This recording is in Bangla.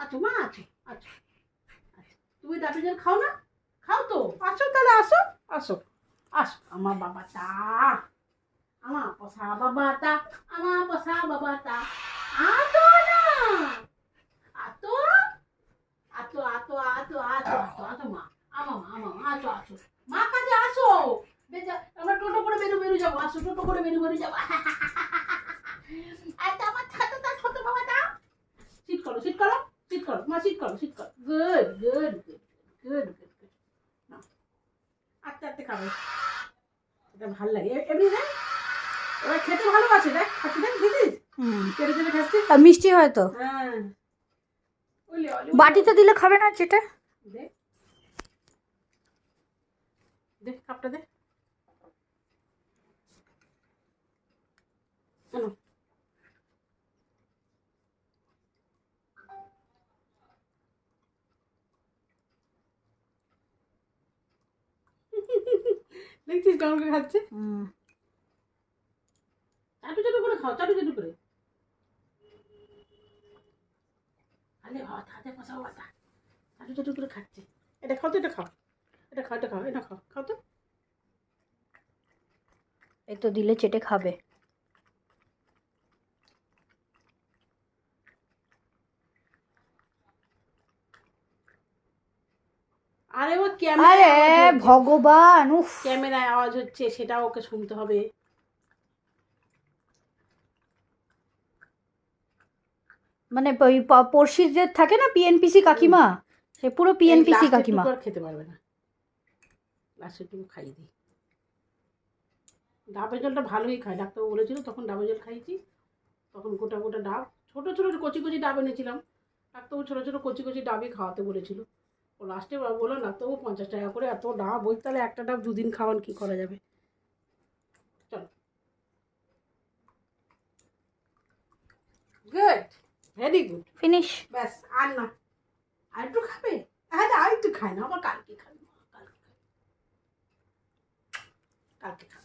আছো মা, আছো আছো। তুমি ডাবের জল খাও না? খাও তো, আসো তাহলে, আসো আসো আসো। আমার বাবাটা, আমার পোষা বাবাটা, আমার পোষা বাবাটা। আতো না, আতো আতো আতো আতো আতো আতো আতো মা, আছো আছো মা, কাছে আসো। আমরা টোটো করে বেরু যাবো, আসো টোটো করে বেরু যাবো। আচ্ছা আমার ছাতা ছোট বাবাটা, সিট করো সিট করো সিট করো মা, সিট করো সিট করো। Good good good good good good. আস্তে আস্তে খাবে, এটা ভালো লাগে এমনি দেখ। ওরা খেতে ভালোবাসে, দেখ খাচ্ছে, দেখ দিদিস কেটে কেটে খাচ্ছে। আর মিষ্টি হয়তো হ্যাঁ, বাটিতে দিলে খাবে না যেটা। দেখ দেখ কাপটা দে। আনো। দেখছিস কেমন করে খাচ্ছে? চাটু চাটু করে খাও, চাটু চাটু করে। আরে হাত হাতে ফসাও বাতা, চাটু চাটু করে খাচ্ছে। এটা খাও তো, এটা খাও, এটা খাও, এটা খাও, এটা খাও, খাও তো। এই তো দিলে চেটে খাবে। আরে ও আরে ক্যামেরায় ভগবান, উফ। ক্যামেরায় আওয়াজ হচ্ছে, সেটাও ওকে শুনতে হবে। মানে ওই পড়শিদের থাকে না পিএনপিসি কাকিমা, সে পুরো পিএনপিসি কাকিমা। আর খেতে পারবে না, লাস্টে একটু খাইয়ে দিই। ডাবের জলটা ভালোই খায়, ডাক্তার বলেছিল, তখন ডাবের জল খাইয়েছি। তখন গোটা গোটা ডাব, ছোট ছোট কচি কচি ডাব এনেছিলাম। ডাক্তারবাবু ছোট ছোট কচি কচি ডাবই খাওয়াতে বলেছিল। ও লাস্টে বললো ডাক্তারবাবু 50 টাকা করে এত ডাব, ওই তাহলে একটা ডাব দুদিন খাওয়ান, কি করা যাবে। চলো, গুড, ভেরি গুড, ফিনিশ। ব্যাস আর না। আর একটু খাবে? হ্যাঁ আর একটু খায় না, আবার কালকে খাবে, কালকে খাবে, কালকে খাবে।